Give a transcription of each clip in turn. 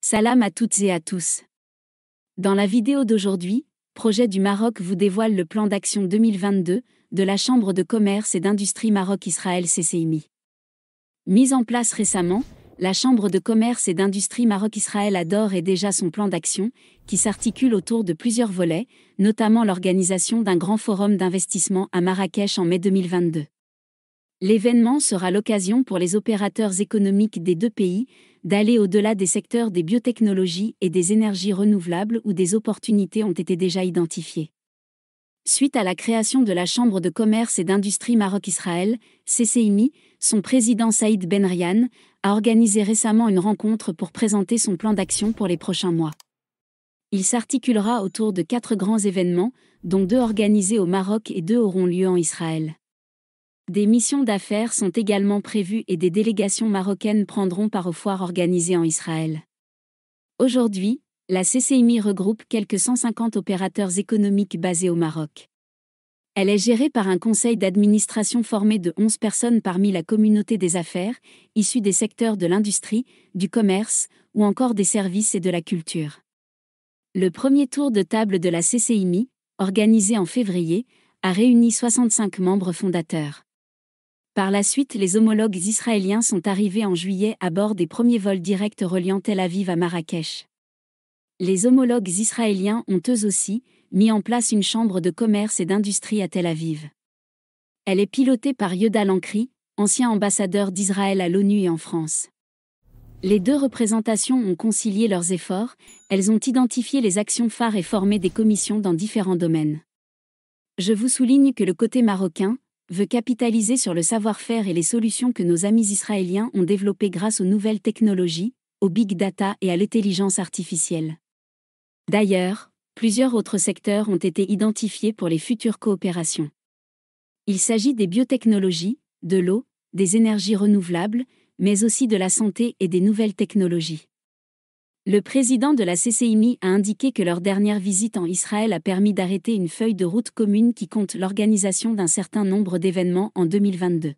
Salam à toutes et à tous. Dans la vidéo d'aujourd'hui, Projet du Maroc vous dévoile le plan d'action 2022 de la Chambre de commerce et d'industrie Maroc-Israël CCIMI. Mise en place récemment, la Chambre de commerce et d'industrie Maroc-Israël a d'ores et déjà son plan d'action, qui s'articule autour de plusieurs volets, notamment l'organisation d'un grand forum d'investissement à Marrakech en mai 2022. L'événement sera l'occasion pour les opérateurs économiques des deux pays d'aller au-delà des secteurs des biotechnologies et des énergies renouvelables où des opportunités ont été déjà identifiées. Suite à la création de la Chambre de commerce et d'industrie Maroc-Israël, CCIMI, son président Saïd Benrian a organisé récemment une rencontre pour présenter son plan d'action pour les prochains mois. Il s'articulera autour de 4 grands événements, dont 2 organisés au Maroc et 2 auront lieu en Israël. Des missions d'affaires sont également prévues et des délégations marocaines prendront part aux foires organisées en Israël. Aujourd'hui, la CCIMI regroupe quelques 150 opérateurs économiques basés au Maroc. Elle est gérée par un conseil d'administration formé de 11 personnes parmi la communauté des affaires, issues des secteurs de l'industrie, du commerce, ou encore des services et de la culture. Le premier tour de table de la CCIMI, organisé en février, a réuni 65 membres fondateurs. Par la suite, les homologues israéliens sont arrivés en juillet à bord des premiers vols directs reliant Tel Aviv à Marrakech. Les homologues israéliens ont eux aussi mis en place une chambre de commerce et d'industrie à Tel Aviv. Elle est pilotée par Yehuda Lankri, ancien ambassadeur d'Israël à l'ONU et en France. Les 2 représentations ont concilié leurs efforts, elles ont identifié les actions phares et formé des commissions dans différents domaines. Je vous souligne que le côté marocain veut capitaliser sur le savoir-faire et les solutions que nos amis israéliens ont développées grâce aux nouvelles technologies, au big data et à l'intelligence artificielle. D'ailleurs, plusieurs autres secteurs ont été identifiés pour les futures coopérations. Il s'agit des biotechnologies, de l'eau, des énergies renouvelables, mais aussi de la santé et des nouvelles technologies. Le président de la CCIMI a indiqué que leur dernière visite en Israël a permis d'arrêter une feuille de route commune qui compte l'organisation d'un certain nombre d'événements en 2022.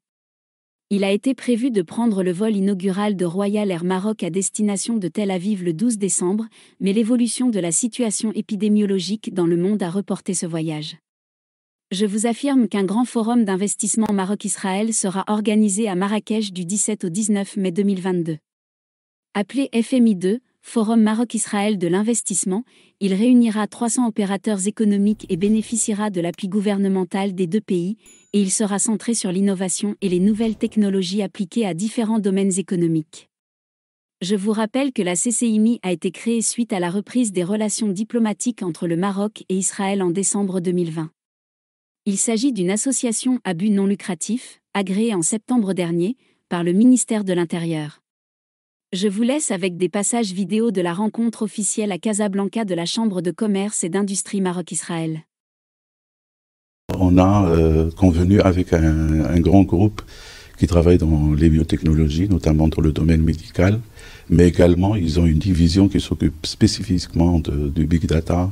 Il a été prévu de prendre le vol inaugural de Royal Air Maroc à destination de Tel Aviv le 12 décembre, mais l'évolution de la situation épidémiologique dans le monde a reporté ce voyage. Je vous affirme qu'un grand forum d'investissement Maroc-Israël sera organisé à Marrakech du 17 au 19 mai 2022. Appelé FMI2, Forum Maroc-Israël de l'investissement, il réunira 300 opérateurs économiques et bénéficiera de l'appui gouvernemental des 2 pays, et il sera centré sur l'innovation et les nouvelles technologies appliquées à différents domaines économiques. Je vous rappelle que la CCIMI a été créée suite à la reprise des relations diplomatiques entre le Maroc et Israël en décembre 2020. Il s'agit d'une association à but non lucratif, agréée en septembre dernier, par le ministère de l'Intérieur. Je vous laisse avec des passages vidéo de la rencontre officielle à Casablanca de la Chambre de commerce et d'industrie Maroc-Israël. On a convenu avec un grand groupe qui travaille dans les biotechnologies, notamment dans le domaine médical, mais également ils ont une division qui s'occupe spécifiquement du big data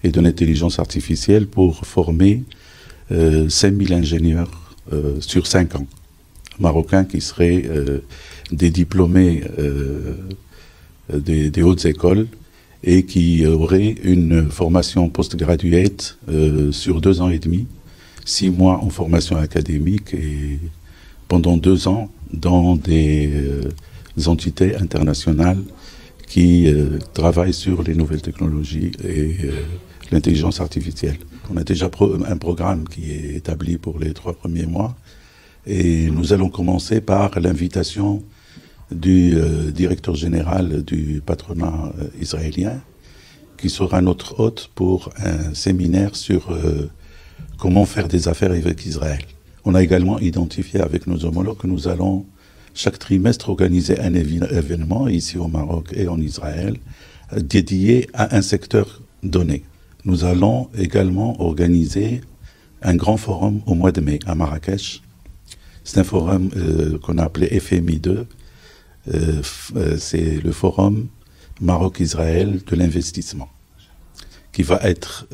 et de l'intelligence artificielle pour former 5000 ingénieurs sur 5 ans, marocains qui seraient des diplômés des hautes écoles et qui auraient une formation postgraduate sur 2 ans et demi, 6 mois en formation académique et pendant 2 ans dans des entités internationales qui travaillent sur les nouvelles technologies et l'intelligence artificielle. On a déjà un programme qui est établi pour les 3 premiers mois et nous allons commencer par l'invitation du directeur général du patronat israélien, qui sera notre hôte pour un séminaire sur comment faire des affaires avec Israël. On a également identifié avec nos homologues que nous allons chaque trimestre organiser un événement ici au Maroc et en Israël dédié à un secteur donné. Nous allons également organiser un grand forum au mois de mai à Marrakech. C'est un forum qu'on a appelé FMI2. C'est le forum Maroc-Israël de l'investissement, qui va être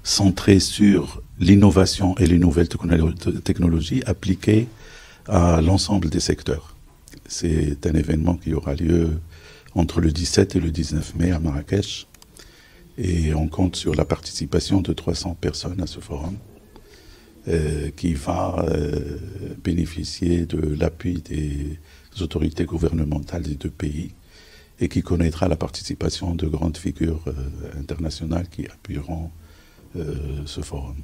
centré sur l'innovation et les nouvelles technologies appliquées à l'ensemble des secteurs. C'est un événement qui aura lieu entre le 17 et le 19 mai à Marrakech. Et on compte sur la participation de 300 personnes à ce forum qui va bénéficier de l'appui des autorités gouvernementales des deux pays et qui connaîtra la participation de grandes figures internationales qui appuieront ce forum.